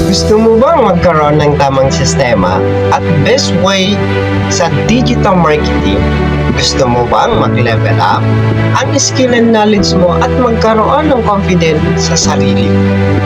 Gusto mo bang magkaroon ng tamang sistema at best way sa digital marketing? Gusto mo bang mag-level up ang skill and knowledge mo at magkaroon ng confidence sa sarili mo?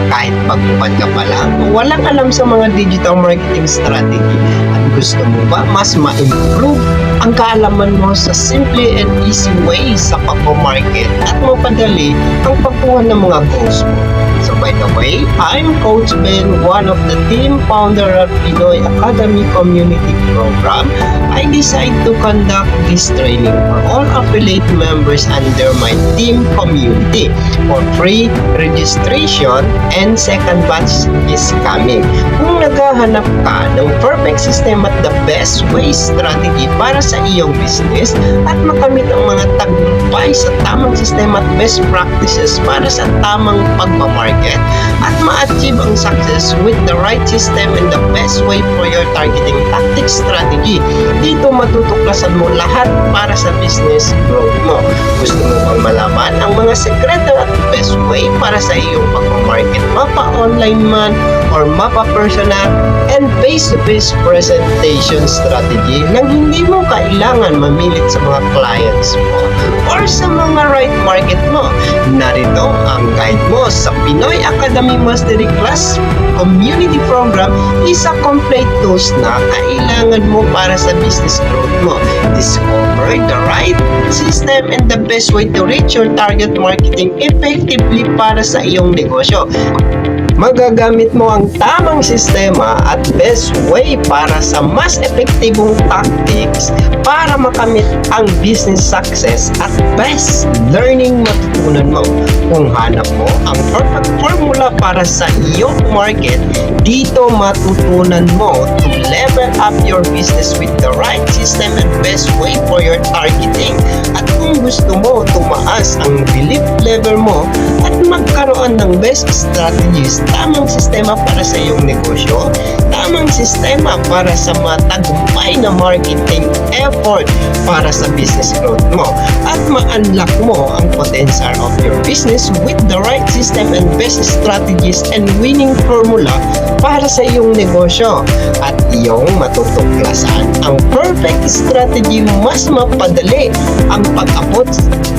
Kahit pagpupad ka pa lang, walang alam sa mga digital marketing strategy at gusto mo ba mas ma-improve ang kaalaman mo sa simple and easy way sa pag-market at mapadali ang pagkuha ng mga goals mo? So by the way, I'm Coach Ben, one of the team founder of Pinoy Academy Community Program. I decide to conduct this training for all affiliate members under my team community for free registration and second batch is coming. Kung naghahanap ka ng perfect system at the best way strategy para sa iyong business at makamit ang mga tagumpay sa tamang sistema at best practices para sa tamang pagmamarket at ma-achieve ang success with the right system and the best way for your targeting tactics strategy. Dito matutuklasan mo lahat para sa business growth mo. Gusto mo bang malaman ang mga sekreto at best way para sa iyong pagmamarket, mapa-online man or mapa-personal and face-to-face presentation strategy nang hindi mo kailangan mamilit sa mga clients mo or sa mga right market mo? Narito ang guide mo sa Pinoy Academy Mastery Class Community Program, isa complete tools na kailangan mo para sa business growth mo. Discover the right system and the best way to reach your target marketing effectively para sa iyong negosyo. Magagamit mo ang tamang sistema at best way para sa mas epektibong tactics para makamit ang business success at best learning matutunan mo. Kung hanap mo ang perfect formula para sa iyong market, dito matutunan mo to level up your business with the right system and best way for your targeting. At kung gusto mo tumaas ang belief level mo at magkaroon ng best strategies, tamang sistema para sa iyong negosyo, tamang sistema para sa matagumpay na marketing effort para sa business growth mo, at ma-unlock mo ang potential of your business with the right system and best strategies and winning formula para sa iyong negosyo. At iyong matutuklasan ang perfect strategy mas mapadali ang pag-abot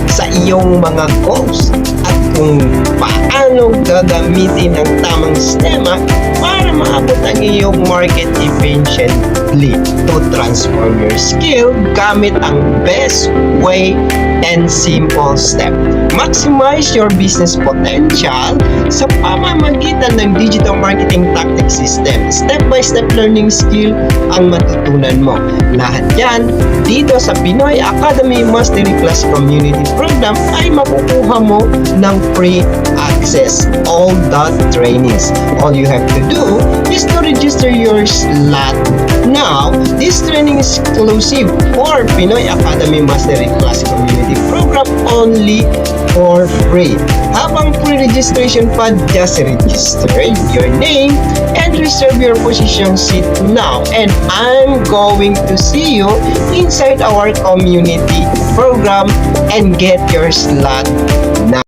sa iyong mga goals at kung paano gagamitin ang tamang sistema para maabot ang iyong market efficiently to transform your skill gamit ang best way and simple step. Maximize your business potential sa pamamagitan ng digital marketing tactic system. Step-by-step learning skill ang matutunan mo. Lahat yan dito sa Pinoy Academy Mastery Class Community Program ay makukuha mo ng free access all that trainings. All you have to do is to register your slot now. This training is exclusive for Pinoy Academy Mastery Class Community Program only for free. Habang pre-registration pa, just register your name and reserve your position seat now, and I'm going to see you inside our community program and get your slot now.